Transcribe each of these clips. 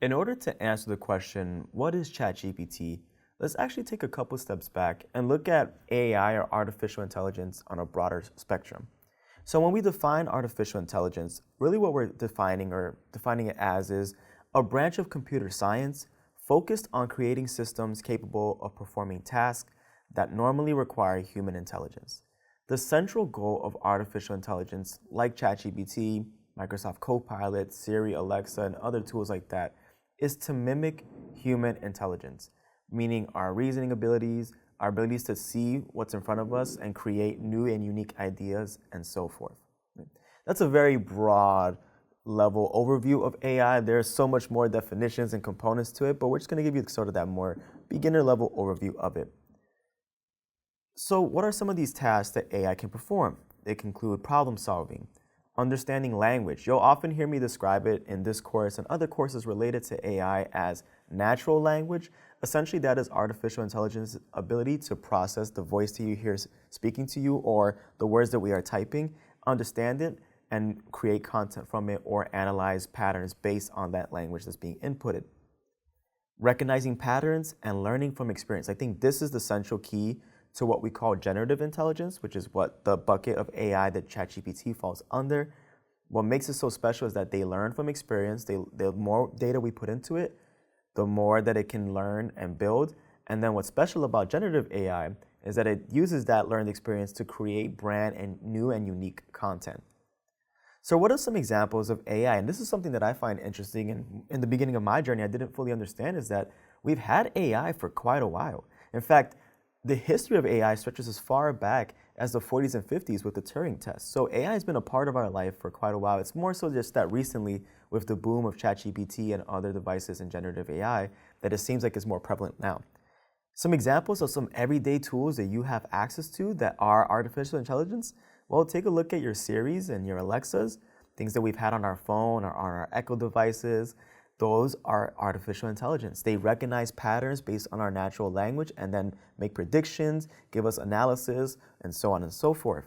In order to answer the question, what is ChatGPT? Let's actually take a couple steps back and look at AI or artificial intelligence on a broader spectrum. So when we define artificial intelligence, really what we're defining it as is a branch of computer science focused on creating systems capable of performing tasks that normally require human intelligence. The central goal of artificial intelligence, like ChatGPT, Microsoft Copilot, Siri, Alexa, and other tools like that, is to mimic human intelligence, meaning our reasoning abilities, our abilities to see what's in front of us and create new and unique ideas, and so forth. That's a very broad level overview of AI. There's so much more definitions and components to it, but we're just going to give you sort of that more beginner level overview of it. So what are some of these tasks that AI can perform? They can include problem solving, understanding language. You'll often hear me describe it in this course and other courses related to AI as natural language. Essentially, that is artificial intelligence's ability to process the voice that you hear speaking to you or the words that we are typing, understand it, and create content from it or analyze patterns based on that language that's being inputted. Recognizing patterns and learning from experience. I think this is the central key to what we call generative intelligence, which is what the bucket of AI that ChatGPT falls under. What makes it so special is that they learn from experience. The more data we put into it, the more that it can learn and build. And then what's special about generative AI is that it uses that learned experience to create brand and new and unique content. So what are some examples of AI? And this is something that I find interesting, and in the beginning of my journey I didn't fully understand, is that we've had AI for quite a while. In fact, the history of AI stretches as far back as the 40s and 50s with the Turing test. So AI has been a part of our life for quite a while. It's more so just that recently, with the boom of ChatGPT and other devices in generative AI, that it seems like it's more prevalent now. Some examples of some everyday tools that you have access to that are artificial intelligence. Well, take a look at your Siris and your Alexas, things that we've had on our phone or on our Echo devices. Those are artificial intelligence. They recognize patterns based on our natural language and then make predictions, give us analysis, and so on and so forth.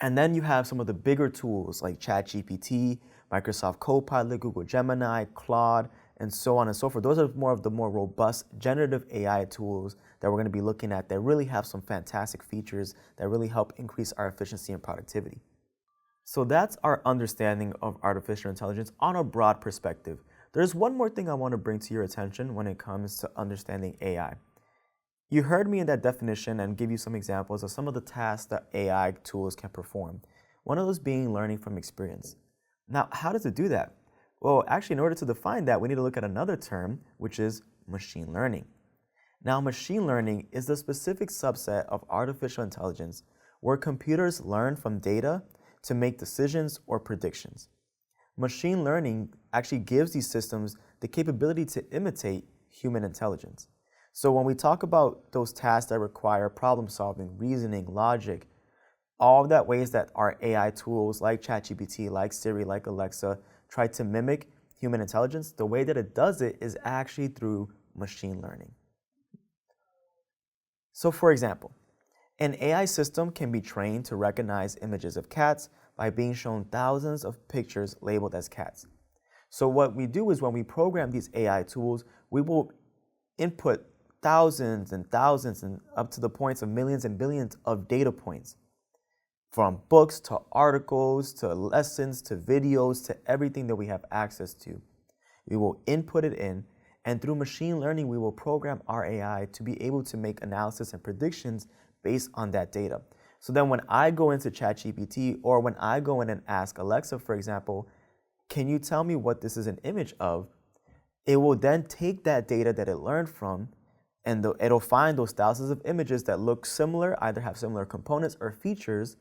And then you have some of the bigger tools like ChatGPT, Microsoft Copilot, Google Gemini, Claude, and so on and so forth. Those are more of the more robust generative AI tools that we're going to be looking at that really have some fantastic features that really help increase our efficiency and productivity. So that's our understanding of artificial intelligence on a broad perspective. There's one more thing I want to bring to your attention when it comes to understanding AI. You heard me in that definition and give you some examples of some of the tasks that AI tools can perform. One of those being learning from experience. Now, how does it do that? Well, actually, in order to define that, we need to look at another term, which is machine learning. Now, machine learning is the specific subset of artificial intelligence where computers learn from data to make decisions or predictions. Machine learning actually gives these systems the capability to imitate human intelligence. So when we talk about those tasks that require problem solving, reasoning, logic, all that ways that our AI tools like ChatGPT, like Siri, like Alexa try to mimic human intelligence, the way that it does it is actually through machine learning. So for example, an AI system can be trained to recognize images of cats by being shown thousands of pictures labeled as cats. So what we do is when we program these AI tools, we will input thousands and thousands and up to the points of millions and billions of data points, from books to articles to lessons to videos to everything that we have access to. We will input it in, and through machine learning, we will program our AI to be able to make analysis and predictions based on that data. So then when I go into ChatGPT or when I go in and ask Alexa, for example, can you tell me what this is an image of? It will then take that data that it learned from and it'll find those thousands of images that look similar, either have similar components or features,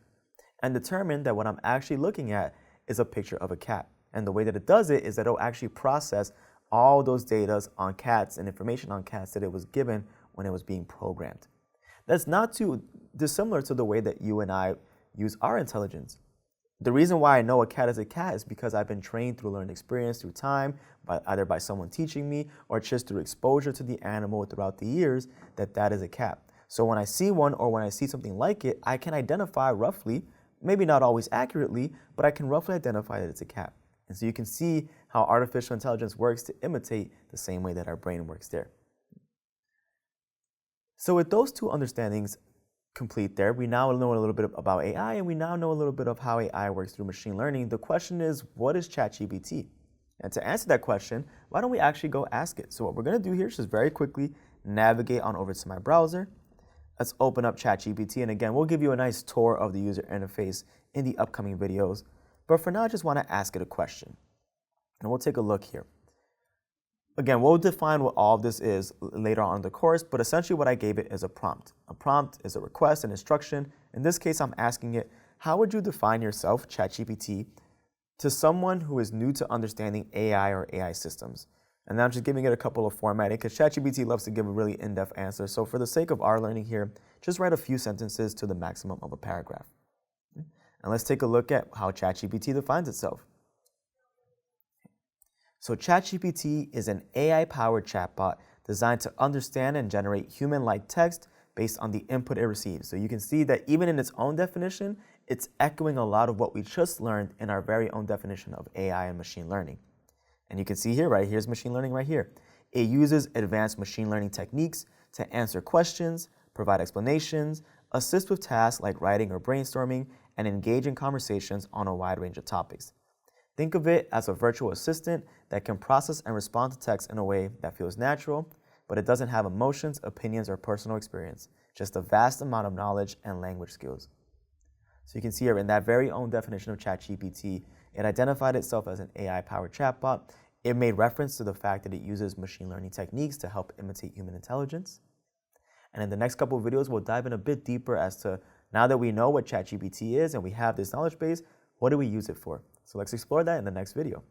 and determine that what I'm actually looking at is a picture of a cat. And the way that it does it is that it'll actually process all those data on cats and information on cats that it was given when it was being programmed. That's not too dissimilar to the way that you and I use our intelligence. The reason why I know a cat is a cat is because I've been trained through learned experience, through time, either by someone teaching me or just through exposure to the animal throughout the years, that is a cat. So when I see one or when I see something like it, I can identify roughly, maybe not always accurately, but I can roughly identify that it's a cat. And so you can see how artificial intelligence works to imitate the same way that our brain works there. So with those two understandings complete there, we now know a little bit about AI, and we now know a little bit of how AI works through machine learning. The question is, what is ChatGPT? And to answer that question, why don't we actually go ask it? So what we're going to do here is just very quickly navigate on over to my browser. Let's open up ChatGPT, and again, we'll give you a nice tour of the user interface in the upcoming videos. But for now, I just want to ask it a question. And we'll take a look here. Again, we'll define what all of this is later on in the course, but essentially what I gave it is a prompt. A prompt is a request, an instruction. In this case, I'm asking it, how would you define yourself, ChatGPT, to someone who is new to understanding AI or AI systems? And then I'm just giving it a couple of formatting, because ChatGPT loves to give a really in-depth answer. So for the sake of our learning here, just write a few sentences to the maximum of a paragraph. And let's take a look at how ChatGPT defines itself. So ChatGPT is an AI-powered chatbot designed to understand and generate human-like text based on the input it receives. So you can see that even in its own definition, it's echoing a lot of what we just learned in our very own definition of AI and machine learning. And you can see here, right, here's machine learning right here. It uses advanced machine learning techniques to answer questions, provide explanations, assist with tasks like writing or brainstorming, and engage in conversations on a wide range of topics. Think of it as a virtual assistant that can process and respond to text in a way that feels natural, but it doesn't have emotions, opinions, or personal experience, just a vast amount of knowledge and language skills. So you can see here in that very own definition of ChatGPT, it identified itself as an AI-powered chatbot. It made reference to the fact that it uses machine learning techniques to help imitate human intelligence. And in the next couple of videos, we'll dive in a bit deeper as to, now that we know what ChatGPT is and we have this knowledge base, what do we use it for? So let's explore that in the next video.